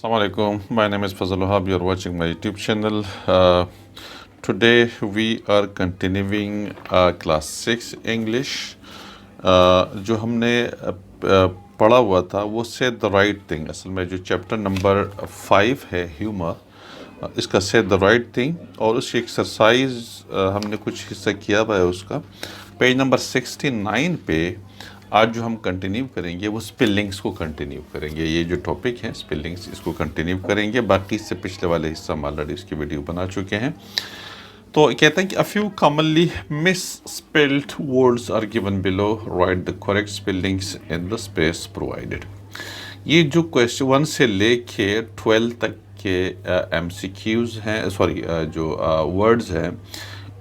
Assalamualaikum. My name is Fazal Wahab. You are watching my YouTube channel. Today we are continuing class 6 English. जो हमने पढ़ा हुआ था वो से द राइट थिंग, असल में जो चैप्टर नंबर 5 है ह्यूमर, इसका से द राइट थिंग, और उसकी एक्सरसाइज हमने कुछ हिस्सा किया हुआ है उसका। पेज नंबर 69 पे आज जो हम कंटिन्यू करेंगे वो स्पेलिंग्स को कंटिन्यू करेंगे। ये जो टॉपिक है स्पेलिंग्स, इसको कंटिन्यू करेंगे। बाकी इससे पिछले वाले हिस्सा हम ऑलरेडी इसकी वीडियो बना चुके हैं। तो कहते हैं कि a few commonly misspelled words are given below, write the correct spellings in the space provided. ये जो क्वेश्चन 1 से लेके 12 तक के MCQs हैं, सॉरी जो वर्ड्स हैं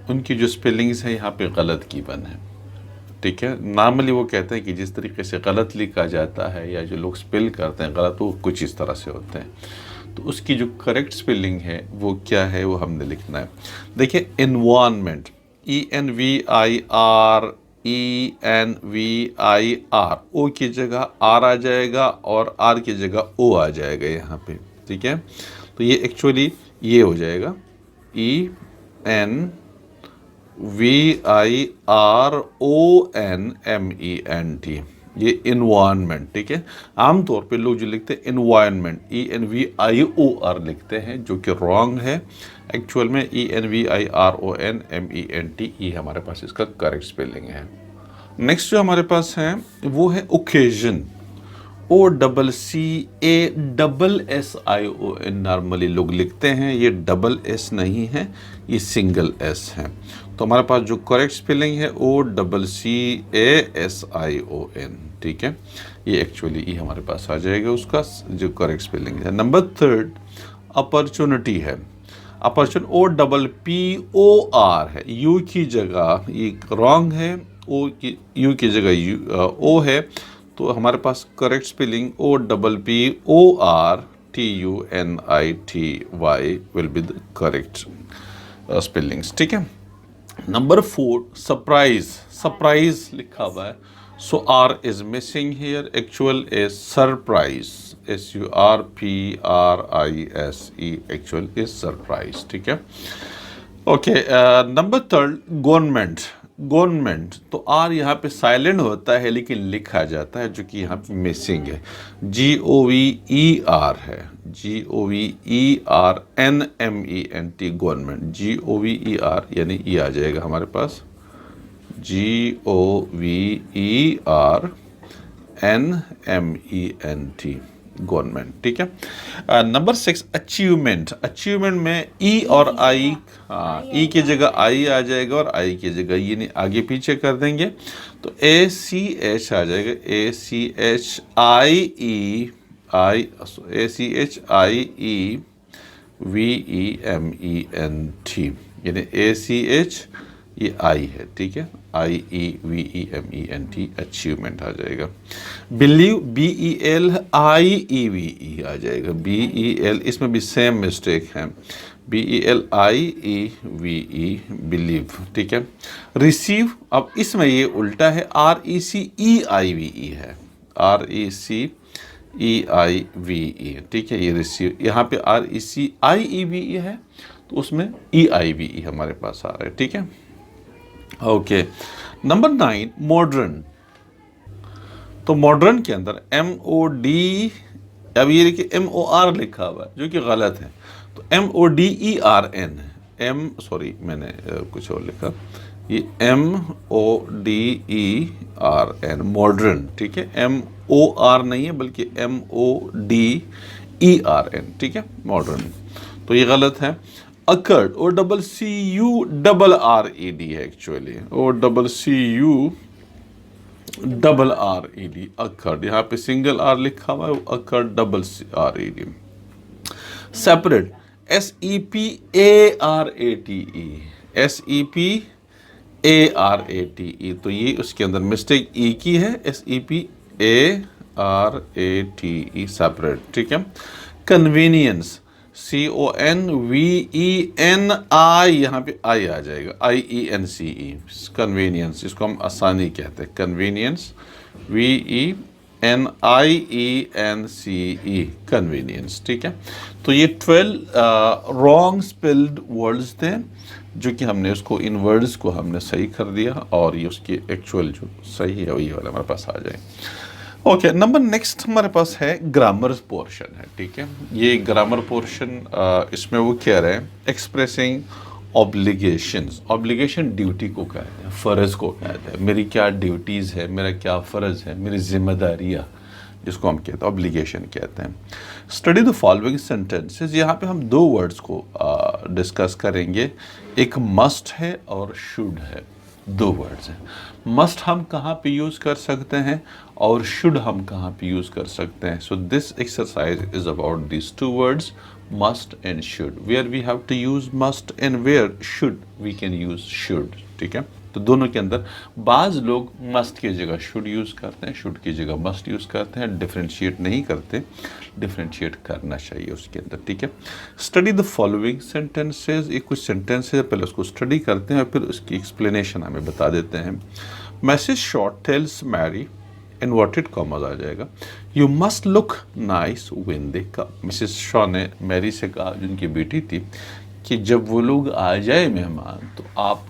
उनकी जो स्पेलिंग्स हैं यहाँ पे गलत गिवन है। ठीक है, नॉर्मली वो कहते हैं कि जिस तरीके से गलत लिखा जाता है या जो लोग स्पेल करते हैं गलत, वो कुछ इस तरह से होते हैं। तो उसकी जो करेक्ट स्पेलिंग है वो क्या है, वो हमने लिखना है। देखिए, एनवायरनमेंट, ENVIR, ओ की जगह आर आ जाएगा और आर की जगह ओ आ जाएगा यहाँ पे। ठीक है, तो ये एक्चुअली ये हो जाएगा ENVIRONMENT, ये इन्वायरमेंट। ठीक है, आमतौर पे लोग जो लिखते हैं इन्वायरमेंट ENVIOR लिखते हैं, जो कि रॉन्ग है। एक्चुअल में ENVIRONMENT ये हमारे पास इसका करेक्ट स्पेलिंग है। नेक्स्ट जो हमारे पास है वो है ओकेजन, OCCASSION नॉर्मली लोग लिखते हैं, ये डबल एस नहीं है, ये सिंगल एस है। तो हमारे पास जो करेक्ट स्पेलिंग है OCCASION। ठीक है, ये एक्चुअली ये हमारे पास आ जाएगा उसका जो करेक्ट स्पेलिंग है। नंबर 3 अपॉर्चुनिटी है। अपॉर्चुन OPPOR है, यू की जगह ये रॉन्ग है, यू की जगह ओ है। तो हमारे पास correct spelling OPPORTUNITY will be the correct spellings. ठीक है, नंबर 4 सरप्राइज, सरप्राइज लिखा हुआ है, so R is missing here, actual is surprise, SURPRISE, actual is surprise. ठीक है, ओके। नंबर 3 गवर्नमेंट, गवर्नमेंट, तो आर यहाँ पे साइलेंट होता है लेकिन लिखा जाता है, जो कि यहाँ पे मिसिंग है। GOVER है, GOVERNMENT, गवर्नमेंट, GOVER यानी ये आ जाएगा हमारे पास GOVERNMENT, गवर्नमेंट। ठीक है, नंबर 6 अचीवमेंट, अचीवमेंट में ई और आई, ई की जगह आई आ जाएगा और आई की जगह ये नहीं, आगे पीछे कर देंगे तो ACH आ जाएगा, ACHIEVEMENT, यानी ACH ये आई है। ठीक है, IEVEMENT, अचीवमेंट आ जाएगा। बिलीव, BELIEVE आ जाएगा, BEL, इसमें भी सेम मिस्टेक है, BELIEVE, बिलीव। ठीक है, रिसीव, अब इसमें ये उल्टा है, RECEIVE है, RECEIVE। ठीक है, ये रिसीव, यहाँ पे RECIEVE है तो उसमें EIVE हमारे पास आ रहा है। ठीक है, ओके। नंबर 9 मॉडर्न, तो मॉडर्न के अंदर MOD, अब ये देखिए MOR लिखा हुआ है जो कि गलत है, तो MODERN है, सॉरी मैंने कुछ और लिखा, ये MODERN मॉडर्न। ठीक है, MOR नहीं है बल्कि MODERN। ठीक है, मॉडर्न, तो ये गलत है। अकर्ड, OCCURRED है, एक्चुअली OCCURRED, अकर्ड, यहाँ पे सिंगल आर लिखा हुआ है, अकर्ड RRED। सेपरेट, SEPARATE, तो ये उसके अंदर मिस्टेक ई की है, SEPARATE, सेपरेट। ठीक है, कन्वीनियंस, CONVENI, यहाँ पे आई आ जाएगा, IENCE, कन्वीनियंस, इसको हम आसानी कहते हैं, कन्वीनियंस, VE NIENCE, कन्वीनियंस, ठीक है। तो ये 12 रॉन्ग स्पेल्ड वर्ड्स थे, जो कि हमने उसको, इन वर्ड्स को हमने सही कर दिया, और ये उसकी एक्चुअल जो सही है वही वाला हमारे पास आ जाए। ओके, नंबर नेक्स्ट हमारे पास है ग्रामर पोर्शन है, ठीक है। ये ग्रामर पोर्शन, इसमें वो कह रहे हैं एक्सप्रेसिंग ऑब्लिगेशंस। ऑब्लिगेशन ड्यूटी को कहते हैं, फ़र्ज़ को कहते हैं। मेरी क्या ड्यूटीज़ है, मेरा क्या फ़र्ज़ है, मेरी जिम्मेदारियाँ, जिसको हम कहते हैं ऑब्लिगेशन कहते हैं। Study the following sentences. यहाँ पे हम दो वर्ड्स को डिस्कस करेंगे, एक मस्ट है और शुड है, दो वर्ड्स हैं। मस्ट हम कहाँ पे यूज़ कर सकते हैं और शुड हम कहाँ पे यूज़ कर सकते हैं। So this exercise is about this two words, must and should, where we have to use must and where should we can use should, ठीक है। तो दोनों के अंदर बाज़ लोग मस्ट की जगह शुड यूज़ करते हैं, शुड की जगह मस्ट यूज़ करते हैं, डिफ्रेंशिएट नहीं करते, डिफ्रेंशिएट करना चाहिए उसके अंदर, ठीक है। Study the following sentences. एक कुछ सेंटेंस है, पहले उसको स्टडी करते हैं और फिर उसकी एक्सप्लेनेशन हमें बता देते हैं। Message short tells Mary, inverted commas आ जाएगा, you must look nice when they come. Mrs Shaw ने मैरी से कहा, जिनकी बेटी थी, कि जब वो लोग आ जाए मेहमान तो आप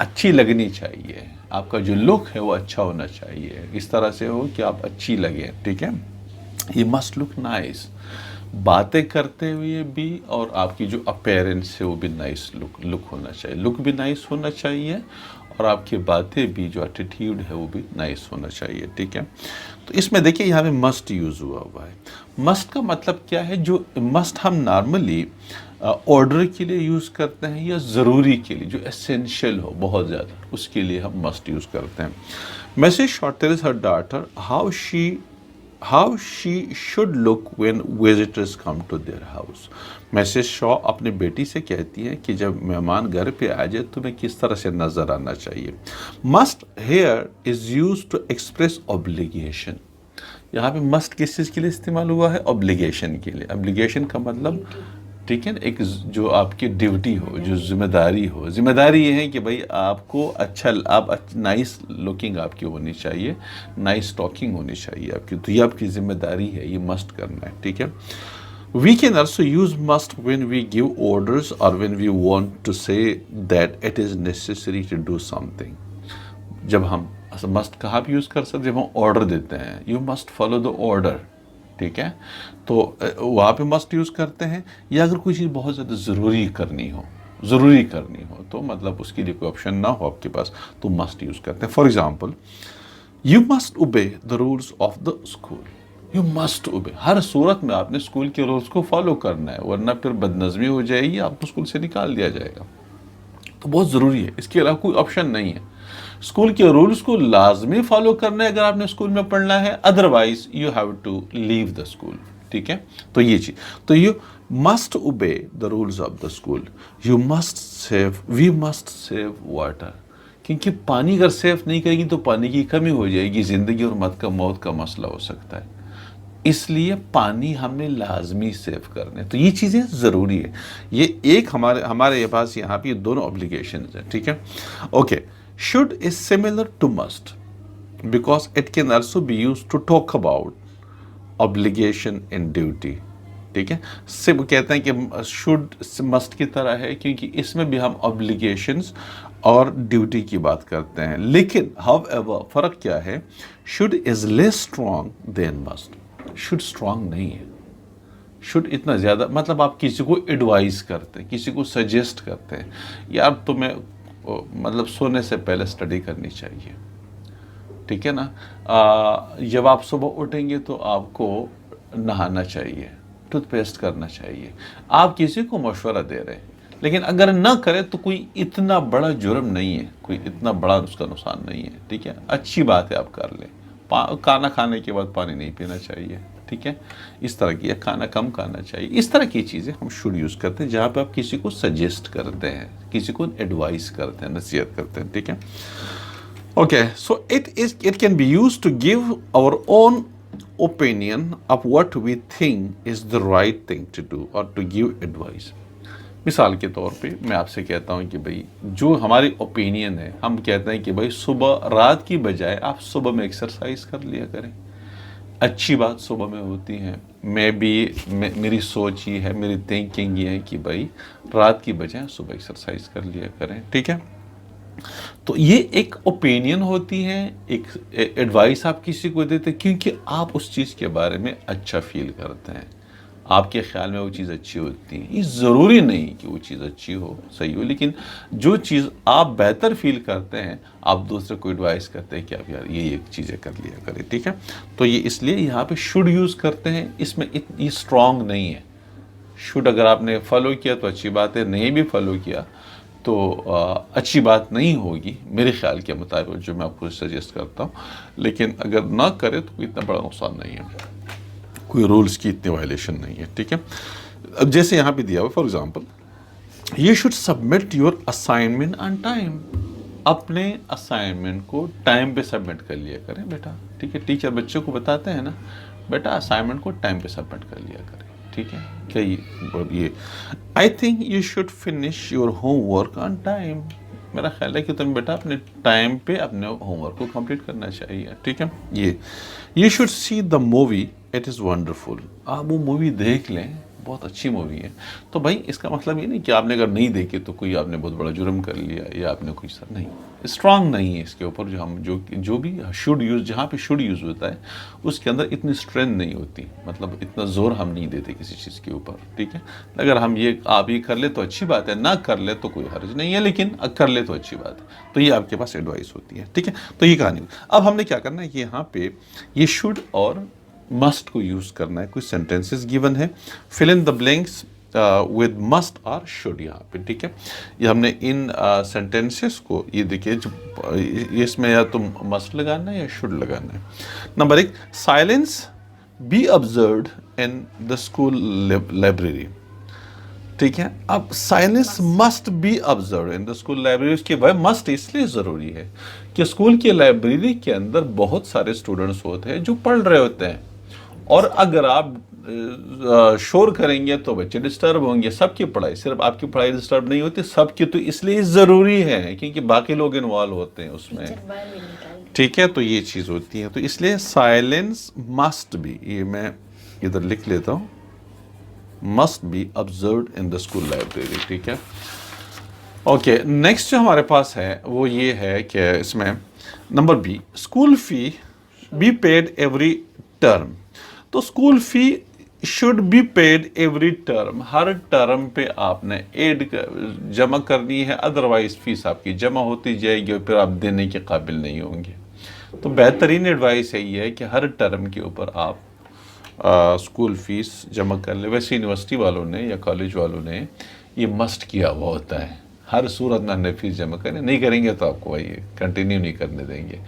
अच्छी लगनी चाहिए, आपका जो लुक है वो अच्छा होना चाहिए, इस तरह से हो कि आप अच्छी लगें, ठीक है। यू मस्ट लुक नाइस, बातें करते हुए भी, और आपकी जो अपेयरेंस है वो भी नाइस लुक होना चाहिए, लुक भी नाइस होना चाहिए, और आपकी बातें भी, जो एटीट्यूड है वो भी नाइस होना चाहिए, ठीक है। तो इसमें देखिए यहाँ पे मस्ट यूज़ हुआ है। मस्ट का मतलब क्या है, जो मस्ट हम नॉर्मली ऑर्डर के लिए यूज़ करते हैं या ज़रूरी के लिए, जो एसेंशियल हो बहुत ज़्यादा, उसके लिए हम मस्ट यूज़ करते हैं। Message short tells her daughter how she should look when visitors come to their house. Mrs Shaw अपनी बेटी से कहती है कि जब मेहमान घर पे आ जाए तुम्हें किस तरह से नज़र आना चाहिए। Must here is use to express obligation. यहाँ पे मस्ट किस चीज़ के लिए इस्तेमाल हुआ है, ऑब्लिगेशन के लिए। ऑब्लिगेशन का मतलब, ठीक है, एक जो आपकी ड्यूटी हो, जो जिम्मेदारी हो। जिम्मेदारी ये है कि भाई आपको अच्छा, आप नाइस लुकिंग आपकी होनी चाहिए, नाइस टॉकिंग होनी चाहिए आपकी, तो ये आपकी जिम्मेदारी है, ये मस्ट करना है, ठीक है। We can also use must when we give orders और when we want to say that it is necessary to do something. जब हम मस्ट कहाँ भी यूज़ कर सकते हैं, जब हम ऑर्डर देते हैं, you must follow the order, ठीक है, तो वहाँ पे मस्ट यूज़ करते हैं। या अगर कोई चीज़ बहुत ज़्यादा ज़रूरी करनी हो तो मतलब उसके लिए कोई ऑप्शन ना हो आपके पास, तो मस्ट यूज़ करते हैं। For example, you must obey the rules of the school. You must ओबे, हर सूरत में आपने स्कूल के रूल्स को फॉलो करना है, वरना फिर बदनज़मी हो जाएगी, आपको स्कूल से निकाल दिया जाएगा। तो बहुत ज़रूरी है, इसके अलावा कोई ऑप्शन नहीं है। स्कूल के रूल्स को लाजमी फॉलो करना है अगर आपने स्कूल में पढ़ना है, otherwise you have to leave the school, ठीक है। तो ये चीज़, तो you must obey the rules of the school. You must save, we must save water, क्योंकि पानी अगर सेव नहीं करेगी तो पानी की कमी हो जाएगी, ज़िंदगी और मौत का मसला हो सकता है, इसलिए पानी हमने लाजमी सेव करने। तो ये चीज़ें ज़रूरी है। ये एक हमारे पास यहाँ पे दोनों ऑब्लिगेशन हैं, ठीक है। Okay, should is similar to must because it can also be used to talk about obligation and duty, ठीक है। सिर्फ कहते हैं कि शुड मस्ट की तरह है, क्योंकि इसमें भी हम ऑब्लिगेशंस और ड्यूटी की बात करते हैं। लेकिन हाउएवर फ़र्क क्या है, should is less strong than must. Should strong नहीं है। शुड इतना ज़्यादा, मतलब आप किसी को एडवाइस करते हैं, किसी को सजेस्ट करते हैं, यार तुम्हें मतलब सोने से पहले स्टडी करनी चाहिए, ठीक है ना। जब आप सुबह उठेंगे तो आपको नहाना चाहिए, टूथपेस्ट करना चाहिए। आप किसी को मशवरा दे रहे हैं, लेकिन अगर ना करें तो कोई इतना बड़ा जुर्म नहीं है, कोई इतना बड़ा उसका नुकसान नहीं है, ठीक है। अच्छी बात है आप कर लें। खाना खाने के बाद पानी नहीं पीना चाहिए, ठीक है, इस तरह की, या खाना कम खाना चाहिए, इस तरह की चीज़ें हम शुड यूज़ करते हैं, जहाँ पे आप किसी को सजेस्ट करते हैं, किसी को एडवाइस करते हैं, नसीहत करते हैं, ठीक है। Okay, so it can be use to give our own opinion of what we think is the right thing to do और टू गिव एडवाइस। मिसाल के तौर पे मैं आपसे कहता हूँ कि भाई जो हमारी ओपिनियन है, हम कहते हैं कि भाई सुबह रात की बजाय आप सुबह में एक्सरसाइज कर लिया करें। अच्छी बात सुबह में होती है। मेरी सोच ये है, मेरी थिंकिंग ये है कि भाई रात की बजाय सुबह एक्सरसाइज कर लिया करें, ठीक है। तो ये एक ओपिनियन होती है, एक एडवाइस आप किसी को देते हैं क्योंकि आप उस चीज़ के बारे में अच्छा फील करते हैं, आपके ख्याल में वो चीज़ अच्छी होती है। ये ज़रूरी नहीं कि वो चीज़ अच्छी हो, सही हो, लेकिन जो चीज़ आप बेहतर फील करते हैं आप दूसरे को एडवाइस करते हैं कि आप यार ये चीज़ें कर लिया करें, ठीक है। तो ये इसलिए यहाँ पे शुड यूज़ करते हैं, इसमें इतनी स्ट्रॉन्ग नहीं है। शुड अगर आपने फॉलो किया तो अच्छी बात है, नहीं भी फॉलो किया तो अच्छी बात नहीं होगी मेरे ख्याल के मुताबिक, जो मैं आपको सजेस्ट करता हूँ। लेकिन अगर ना करे तो कोई इतना बड़ा नुकसान नहीं है, कोई रूल्स की इतनी वायलेशन नहीं है, ठीक है। अब जैसे यहाँ पे दिया हुआ for example, you should submit your assignment on time. अपने असाइनमेंट को टाइम पे सबमिट कर लिया करें बेटा, ठीक है। टीचर बच्चों को बताते हैं ना, बेटा असाइनमेंट को टाइम पे सबमिट कर लिया करें, ठीक है। क्या ये I think you should finish your homework on time. मेरा ख्याल है कि तुम बेटा अपने टाइम पे अपने होमवर्क को कंप्लीट करना चाहिए, ठीक है। ये you should see the movie, it is wonderful. आप वो मूवी देख लें, बहुत अच्छी मूवी है। तो भाई इसका मतलब ये नहीं कि आपने अगर नहीं देखी तो कोई आपने बहुत बड़ा जुर्म कर लिया या आपने कोई सर नहीं, स्ट्रांग नहीं है इसके ऊपर। जो हम जो भी शुड यूज़, जहाँ पे शुड यूज़ होता है उसके अंदर इतनी स्ट्रेंथ नहीं होती, मतलब इतना ज़ोर हम नहीं देते किसी चीज़ के ऊपर, ठीक है। अगर हम आप ये कर ले तो अच्छी बात है, ना कर ले तो कोई हर्ज नहीं है, लेकिन कर ले तो अच्छी बात है। तो ये आपके पास एडवाइस होती है, ठीक है। तो ये कहानी। अब हमने क्या करना है कि यहाँ पे ये शुड और मस्ट को यूज़ करना है। कुछ सेंटेंसेस गिवन है, fill in the blanks with must और शुड यहाँ पे, ठीक है। ये हमने इन सेंटेंसेस को, ये देखिए इसमें या तो मस्ट लगाना है या शुड लगाना है। Number 1, silence B observed in the school library, ठीक है। अब silence must be observe in the school library, उसके बाद मस्ट इसलिए ज़रूरी है कि स्कूल की लाइब्रेरी के अंदर बहुत सारे स्टूडेंट्स होते हैं जो पढ़ रहे होते हैं, और अगर आप शोर करेंगे तो बच्चे डिस्टर्ब होंगे। सबकी पढ़ाई, सिर्फ आपकी पढ़ाई डिस्टर्ब नहीं होती, सबकी। तो इसलिए ज़रूरी है क्योंकि बाकी लोग इन्वॉल्व होते हैं उसमें, ठीक है। तो ये चीज़ होती है, तो इसलिए साइलेंस मस्ट बी, ये मैं इधर लिख लेता हूँ, must be observed in the school library, ठीक है। ओके, नेक्स्ट जो हमारे पास है वो ये है कि इसमें number B, school fee be paid every term. तो school fee should be paid every term, हर टर्म पे आपने जमा करनी है, अदरवाइज फीस आपकी जमा होती जाएगी और फिर आप देने के काबिल नहीं होंगे। तो बेहतरीन एडवाइस है ये है कि हर टर्म के ऊपर आप स्कूल फीस जमा कर ले। वैसे यूनिवर्सिटी वालों ने या कॉलेज वालों ने ये मस्ट किया हुआ होता है, हर सूरत में हमने फीस जमा करें, नहीं करेंगे तो आपको वही कंटिन्यू नहीं करने देंगे।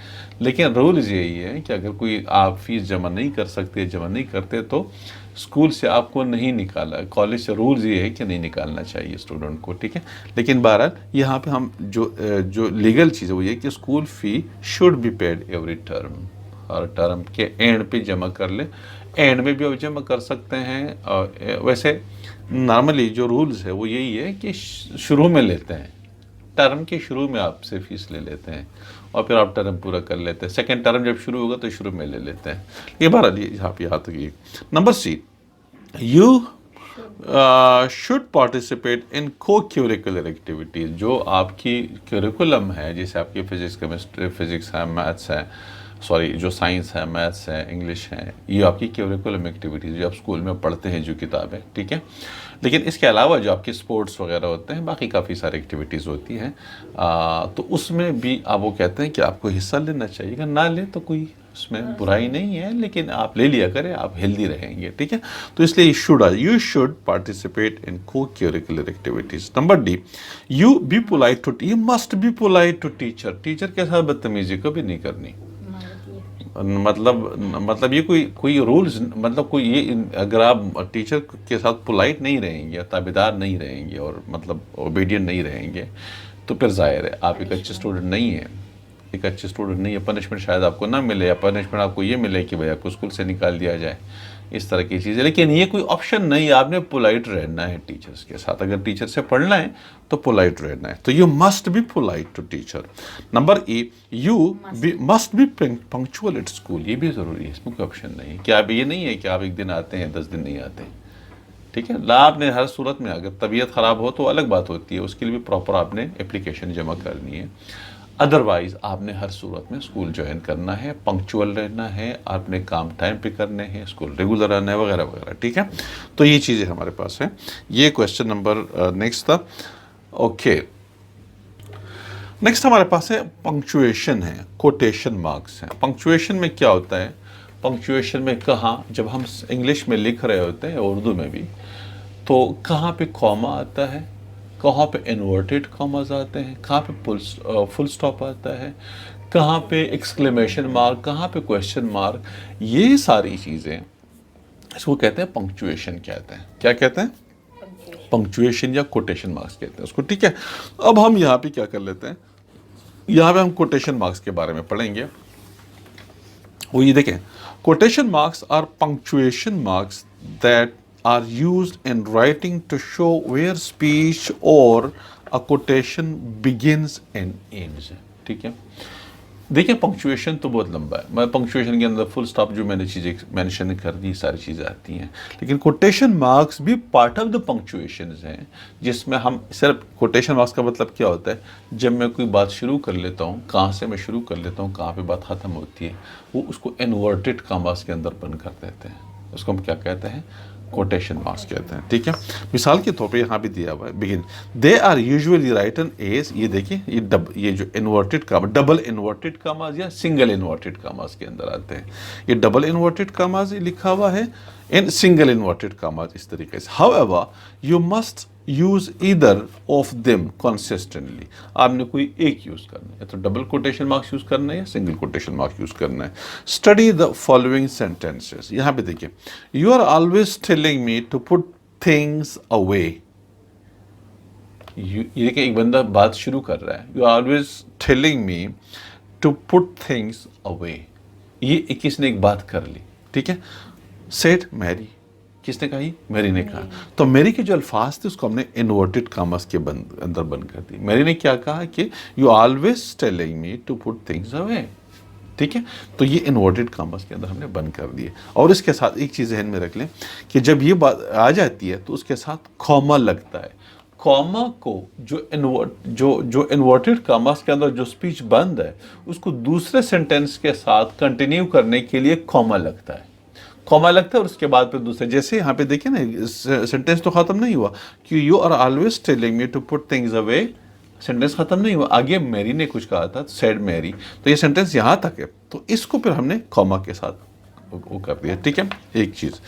लेकिन रूल्स यही है कि अगर कोई आप फीस जमा नहीं कर सकते, जमा नहीं करते, तो स्कूल से आपको नहीं निकाला, कॉलेज से रूल्स ये है कि नहीं निकालना चाहिए स्टूडेंट को, ठीक है। लेकिन बहरहाल यहाँ पे हम जो लीगल चीज़ है वो ये कि school fee should be paid every term, और टर्म के एंड पे जमा कर ले। एंड में भी आप जमा कर सकते हैं, और वैसे नॉर्मली जो रूल्स है वो यही है कि शुरू में लेते हैं, टर्म के शुरू में आपसे फीस ले लेते हैं और फिर आप टर्म पूरा कर लेते हैं। सेकंड टर्म जब शुरू होगा तो शुरू में ले लेते हैं। ये बहरहाल यहाँ तक ये। Number C, you should participate in co-curricular activities. जो आपकी करिकुलम है, जैसे आपकी फिजिक्स, केमिस्ट्री, फिजिक्स है, मैथ्स है, सॉरी जो साइंस है, मैथ्स है, इंग्लिश है, ये आपकी करिकुलम एक्टिविटीज़ जो आप स्कूल में पढ़ते हैं, जो किताबें, ठीक है। लेकिन इसके अलावा जो आपके स्पोर्ट्स वगैरह होते हैं, बाकी काफ़ी सारी एक्टिविटीज़ होती हैं, तो उसमें भी आप वो कहते हैं कि आपको हिस्सा लेना चाहिए। ना ले तो कोई उसमें बुराई नहीं है, लेकिन आप ले लिया करें, आप हेल्दी रहेंगे, ठीक है। तो इसलिए you should participate in co-curricular activities. Number D, you be polite to, you must be polite to teacher. Teacher के साथ बदतमीजी कभी नहीं करनी। मतलब ये कोई रूल्स, मतलब कोई ये, अगर आप टीचर के साथ पोलाइट नहीं रहेंगे, ताबेदार नहीं रहेंगे और मतलब ओबीडियंट नहीं रहेंगे, तो फिर जाहिर है आप एक अच्छे स्टूडेंट नहीं है, पनिशमेंट शायद आपको ना मिले, या पनिशमेंट आपको ये मिले कि भाई आपको स्कूल से निकाल दिया जाए, इस तरह की चीज़ें। लेकिन ये कोई ऑप्शन नहीं है, आपने पोलाइट रहना है टीचर्स के साथ। अगर टीचर से पढ़ना है तो पोलाइट रहना है। तो you must be polite to teacher. Number A, you must be punctual at school. ये भी ज़रूरी है, इसमें कोई ऑप्शन नहीं है कि आप, ये नहीं है कि आप एक दिन आते हैं 10 दिन नहीं आते, ठीक है। ला आपने हर सूरत में, अगर तबीयत ख़राब हो तो अलग बात होती है, उसके लिए भी प्रॉपर आपने एप्लीकेशन जमा करनी है। अदरवाइज़ आपने हर सूरत में स्कूल ज्वाइन करना है, पंक्चुअल रहना है, आपने काम टाइम पे करने हैं, स्कूल रेगुलर रहना है, वगैरह वगैरह, ठीक है। तो ये चीज़ें हमारे पास हैं। ये क्वेश्चन नंबर नेक्स्ट था। ओके, नेक्स्ट हमारे पास है पंक्चुएशन है, कोटेशन मार्क्स हैं। पंक्चुएशन में क्या होता है? पंक्चुएशन में कहाँ, जब हम इंग्लिश में लिख रहे होते हैं, उर्दू में भी, तो कहाँ पे कॉमा आता है, कहाँ पे इन्वर्टेड कॉमास आते हैं, कहाँ पे फुल स्टॉप आता है, कहाँ पे एक्सक्लेमेशन मार्क, कहाँ पे क्वेश्चन मार्क, ये सारी चीज़ें इसको कहते हैं पंक्चुएशन कहते हैं। क्या कहते हैं? पंक्चुएशन या कोटेशन मार्क्स कहते हैं उसको, ठीक है। अब हम यहाँ पे क्या कर लेते हैं, यहाँ पे हम कोटेशन मार्क्स के बारे में पढ़ेंगे। वो ये देखें, quotation marks are punctuation marks that are used in writing to show where speech or a quotation begins and ends, ठीक है। देखिए पंक्चुएशन तो बहुत लंबा है, मैं पंक्चुएशन के अंदर फुल स्टॉप जो मैंने चीज़ें मेंशन कर दी, सारी चीज़ें आती हैं। लेकिन कोटेशन मार्क्स भी पार्ट ऑफ द पंक्चुएशन हैं, जिसमें हम सिर्फ, कोटेशन मार्क्स का मतलब क्या होता है, जब मैं कोई बात शुरू कर लेता हूँ, कहाँ से मैं शुरू कर लेता हूँ, कहाँ पे बात ख़त्म होती है, वो उसको इन्वर्टेड कॉमास के अंदर बंद कर देते हैं। उसको हम क्या कहते हैं? कोटेशन मार्क्स कहते हैं, ठीक है। मिसाल के तौर पे यहाँ भी दिया हुआ है, begin, they are usually written as, ये देखिए, ये जो inverted comma, double inverted commas या सिंगल इन्वर्टेड कामाज के अंदर आते हैं। ये डबल इन्वर्टेड कामाज लिखा हुआ है, इन सिंगल इन्वर्टेड कामाज इस तरीके से। However you must use either of them consistently. आपने कोई एक यूज करना है, तो डबल कोटेशन मार्क्स यूज करना है या सिंगल कोटेशन मार्क्स यूज करना है। Study the following sentences. यहाँ पे देखिए, you are always telling me to put things away. ये देखिए, एक बंदा बात शुरू कर रहा है, you are always telling me to put things away. ये किसने एक बात कर ली, ठीक है। सेड मैरी, किसने कही? मैरी ने कहा। तो मैरी के जो अल्फाज थे उसको हमने इन्वर्टेड कामर्स के अंदर बंद कर दी। मैरी ने क्या कहा कि you always telling me to put things away, ठीक है। तो ये इन्वर्टेड कामर्स के अंदर हमने बंद कर दिए। और इसके साथ एक चीज़ ध्यान में रख लें कि जब ये बात आ जाती है तो उसके साथ कॉमा लगता है। कॉमा को जो इन्वर्टेड कामर्स के अंदर जो स्पीच बंद है, उसको दूसरे सेंटेंस के साथ कंटिन्यू करने के लिए कॉमा लगता है। कॉमा लगता है और उसके बाद फिर दूसरे, जैसे यहाँ पे देखिए ना, सेंटेंस तो खत्म नहीं हुआ कि you are always telling me to put things away, sentence खत्म नहीं हुआ, आगे मैरी ने कुछ कहा था, सेड मैरी, तो ये सेंटेंस यहाँ तक है, तो इसको फिर हमने कॉमा के साथ वो कर दिया, ठीक है। एक चीज,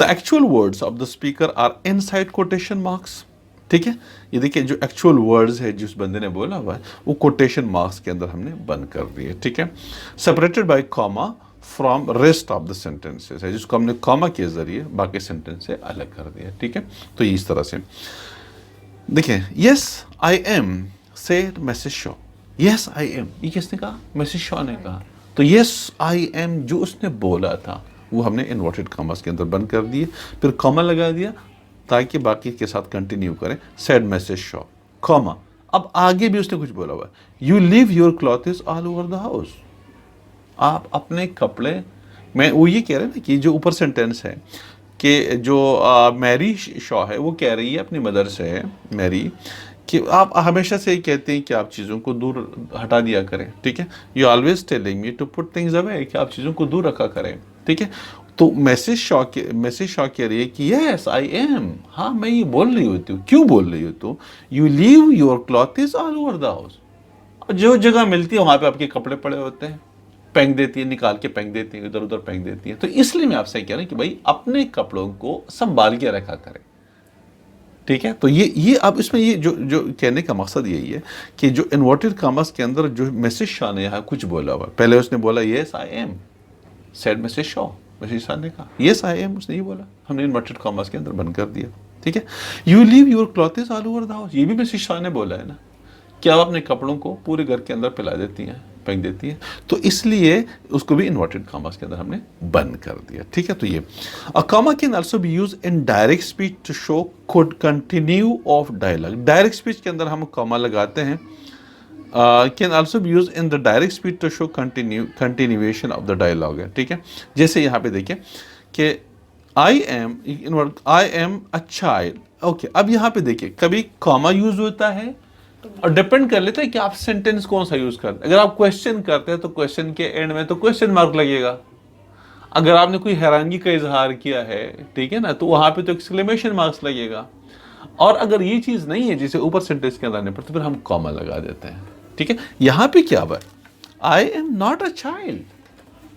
the actual words of the speaker are inside quotation marks, ठीक है। ये देखिए, जो एक्चुअल वर्ड्स है जिस बंदे ने बोला हुआ है, वो कोटेशन मार्क्स के अंदर हमने बंद कर दिए, ठीक है। Separated by comma from rest of the sentences है, जिसको हमने कॉमा के जरिए बाकी सेंटेंस से अलग कर दिया, ठीक है। तो इस तरह से देखिए, yes I am said Mrs Shaw. Yes I am, ये किसने कहा? मिसेस शॉ ने कहा। तो यस आई एम जो उसने बोला था वो हमने इन्वर्टेड कॉमास के अंदर बंद कर दिए, फिर कॉमा लगा दिया ताकि बाकी के साथ कंटिन्यू करें। Said Mrs Shaw, comma. अब आगे भी उसने कुछ बोला हुआ है, you leave your clothes all over the house. आप अपने कपड़े, मैं वो ये कह रहे हैं ना कि जो ऊपर सेंटेंस है कि जो मैरी शॉ है वो कह रही है अपनी मदर से, मैरी, कि आप हमेशा से ही कहते हैं कि आप चीज़ों को दूर हटा दिया करें, ठीक है। You always telling me to put things away, कि आप चीज़ों को दूर रखा करें, ठीक है। तो मैसेज शॉ कह रही है कि यस आई एम, हाँ मैं ये बोल रही होती हूँ। क्यों बोल रही हो? तो you leave your clothes all over the house, जो जगह मिलती है वहाँ पे आपके कपड़े पड़े होते हैं, फेंक देती है, निकाल के फेंक देती है, इधर उधर फेंक देती है। तो इसलिए मैं आपसे कह रहा हूं कि भाई अपने कपड़ों को संभाल के रखा करें, ठीक है। तो ये अब इसमें ये जो कहने का मकसद यही है कि जो इन्वर्टेड कॉमास के अंदर जो मिसेस शॉ ने यहाँ कुछ बोला हुआ, पहले उसने बोला yes I am, said Mrs Shaw, Mrs Shaw ने कहा यस आई एम, उसने ये बोला, हमने इन्वर्टेड कॉमास के अंदर बंद कर दिया, ठीक है। You leave your clothes all over the house, ये भी मिसेस शॉ ने बोला है ना, क्या आप अपने कपड़ों को पूरे घर के अंदर फैला देती हैं, फेंक देती है, तो इसलिए उसको भी इन्वर्टेड कॉमास के अंदर हमने बंद कर दिया। ठीक है, तो ये a comma can also be use in direct speech to show could continue of dialogue. Direct speech के अंदर हम कॉमा लगाते हैं। Can also be use in the direct speech to show continuation of the dialogue है। ठीक है, जैसे यहाँ पे देखिए कि I am a child. Okay, अब यहाँ पे देखिए कभी कॉमा यूज होता है और डिपेंड कर लेता है कि आप सेंटेंस कौन सा यूज करते हैं। अगर आप क्वेश्चन करते हैं तो क्वेश्चन के एंड में तो क्वेश्चन मार्क लगेगा। अगर आपने कोई हैरानगी का इजहार किया है, ठीक है ना, तो वहां पे तो एक्सक्लेमेशन मार्क्स लगेगा। और अगर ये चीज नहीं है जिसे ऊपर सेंटेंस के अंदर आने पर, तो फिर हम कॉमा लगा देते हैं। ठीक है, यहां पे क्या हुआ, I am not a child,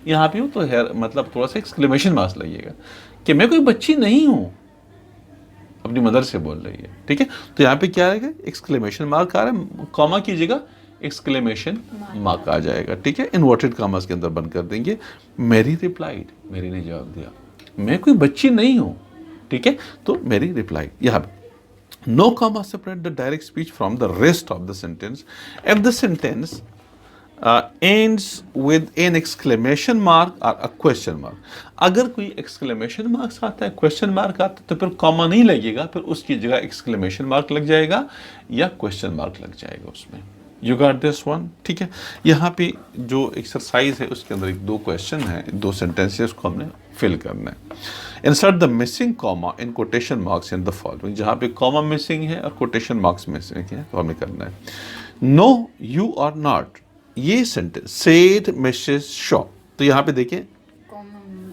यहां पे तो है मतलब थोड़ा सा एक्सक्लेमेशन मार्क्स लगेगा कि मैं कोई बच्ची नहीं हूं, अपनी मदर से बोल रही है। ठीक है, तो यहाँ पे क्या आएगा, एक्सक्लेमेशन मार्क आ रहा है, कॉमा की जगह एक्सक्लेमेशन मार्क आ जाएगा। ठीक है, इन्वर्टेड कॉमास के अंदर बंद कर देंगे। मेरी रिप्लाइड, मेरी ने जवाब दिया, मैं कोई बच्ची नहीं हूं। ठीक है, तो मेरी रिप्लाइड, यहाँ पे no comma separate the direct speech from the rest of the sentence if the sentence ends with an exclamation mark or a question mark। अगर कोई exclamation marks आता है, question mark आता है, तो फिर कॉमा नहीं लगेगा, फिर उसकी जगह exclamation mark लग जाएगा या question mark लग जाएगा उसमें। You got this one? ठीक है, यहाँ पे जो एक्सरसाइज है उसके अंदर एक दो क्वेश्चन है, दो सेंटेंसेस को हमने फिल करना है। Insert the missing comma in quotation marks in the following. जहाँ पे कॉमा मिसिंग है और कोटेशन मार्क्स मिसिंग है तो हमें करना है। नो, यू आर नॉट, ये सेंटेंस सेड मिसेस शॉ, तो यहाँ पे देखिए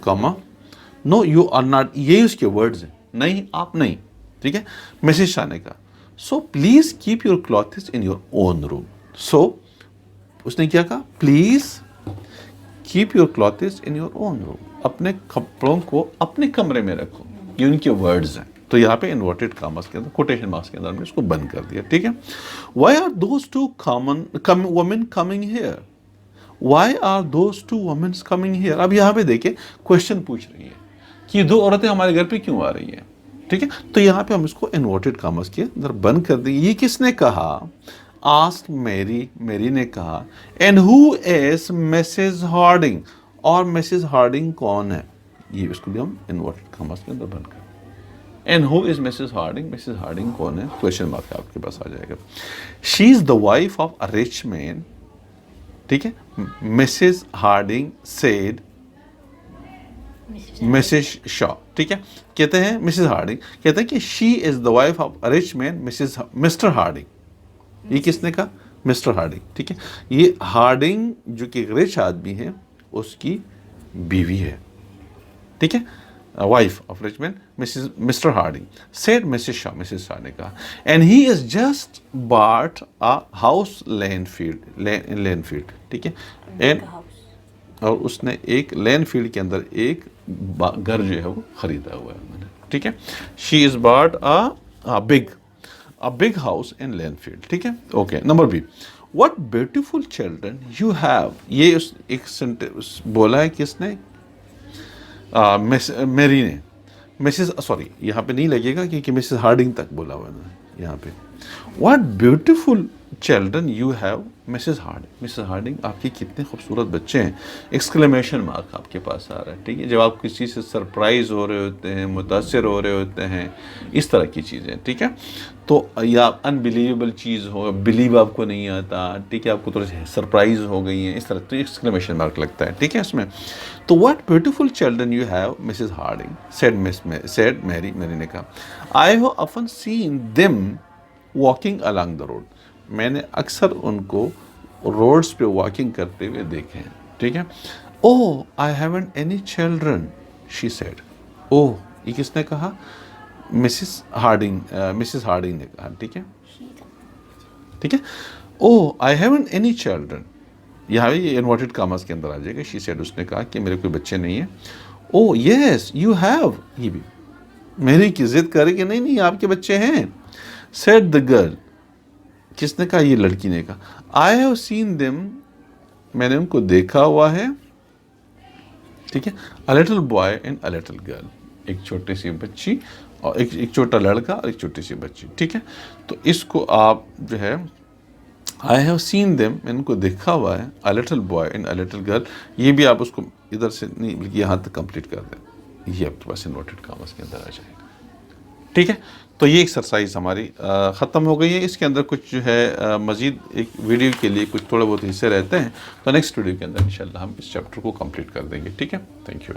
comma, no you are not, ये उसके वर्ड्स हैं, नहीं आप नहीं। ठीक है, मिसेस शाह ने कहा so please keep your clothes in your own room. So उसने क्या कहा, please keep your clothes in your own room, अपने कपड़ों को अपने कमरे में रखो, ये उनके वर्ड्स हैं। तो यहाँ पे इन्वर्टेड कॉमास के अंदर, कोटेशन मार्क्स के अंदर हमने इसको बंद कर दिया। ठीक है, why are those two women coming here, why are those two women coming here. अब यहाँ पे देखिए क्वेश्चन पूछ रही है कि दो औरतें हमारे घर पे क्यों आ रही है। ठीक है, तो यहाँ पे हम इसको इन्वर्टेड कॉमास के अंदर बंद कर देंगे। ये किसने कहा, आस्क मैरी, मैरी ने कहा। And who is Mrs Harding, और मिसेस हार्डिंग कौन है, ये इसको भी हम इन्वर्टेड कॉमास के अंदर बंद कर। And who is Mrs Harding, Mrs Harding कौन है, क्वेश्चन मार्क आपके पास आ जाएगा। She is the wife of a rich man. ठीक है, Mrs Harding said Mrs Shaw. ठीक है, कहते हैं मिसेस हार्डिंग, कहते हैं कि she is the wife of a rich man Mrs Mr Harding. ये किसने कहा, मिस्टर हार्डिंग। ठीक है, ये हार्डिंग जो कि रिच आदमी है उसकी बीवी है। ठीक है, wife of rich man Mr Harding said Mrs Shaw, Mrs Shaw ने कहा। And he is just bought a house Landfield. ठीक है, एंड और उसने एक लैंडफील्ड के अंदर एक घर जो है वो खरीदा हुआ है उन्होंने। ठीक है, she is bought a big house in Landfield. ठीक है, okay, number B, what beautiful children you have. ये उस एक सेंटेंस बोला है किसने, मेरी ने। मिसेस सॉरी यहाँ पे नहीं लगेगा क्योंकि मिसेस हार्डिंग तक बोला हुआ है यहाँ पे। What beautiful children you have Mrs Harding, Mrs Harding आपके कितने खूबसूरत बच्चे हैं, एक्सक्लेमेशन मार्क आपके पास आ रहा है। ठीक है, जब आप किसी से सरप्राइज हो रहे होते हैं, मुतासिर हो रहे होते हैं, इस तरह की चीज़ें। ठीक है, तो या अनबिलीवेबल चीज़ हो, बिलीव आपको नहीं आता, ठीक है, आपको थोड़ी सरप्राइज हो गई है, इस तरह तो एक्सक्लेमेशन मार्क लगता है। ठीक है, इसमें तो what beautiful children you have Mrs Harding said Mary, Mary ने कहा। I have often seen them walking along the road, मैंने अक्सर उनको रोड्स पे वॉकिंग करते हुए देखे हैं। ठीक है, oh I haven't any children she said. Oh, ये किसने कहा, मिसेस हार्डिंग ने कहा। ठीक है, ठीक है, oh I haven't any children, यहाँ ये इन्वर्टेड कॉमास के अंदर आ जाएगा। शी सेड, उसने कहा कि मेरे कोई बच्चे नहीं है। ओह यस यू हैव, ये भी मेरी की जिद करे कि नहीं नहीं आपके बच्चे हैं। सेड द गर्ल, किसने कहा, ये लड़की ने कहा। आई हैव सीन देम, मैंने उनको देखा हुआ है। ठीक है, a little boy and a little girl, एक छोटी सी बच्ची और एक छोटा लड़का और एक छोटी सी बच्ची। ठीक है, तो इसको आप जो है आई हैव सीन देम, मैंने उनको देखा हुआ है, a little boy and a little girl. ये भी आप उसको इधर से नहीं बल्कि यहाँ तक कंप्लीट कर दें, ये आपके पास इन्वर्टेड कॉमर्स के अंदर आ जाएगा। ठीक है, तो ये एक्सरसाइज हमारी ख़त्म हो गई है। इसके अंदर कुछ जो है मज़ीद एक वीडियो के लिए कुछ थोड़े बहुत हिस्से रहते हैं, तो नेक्स्ट वीडियो के अंदर इंशाल्लाह हम इस चैप्टर को कंप्लीट कर देंगे। ठीक है, थैंक यू।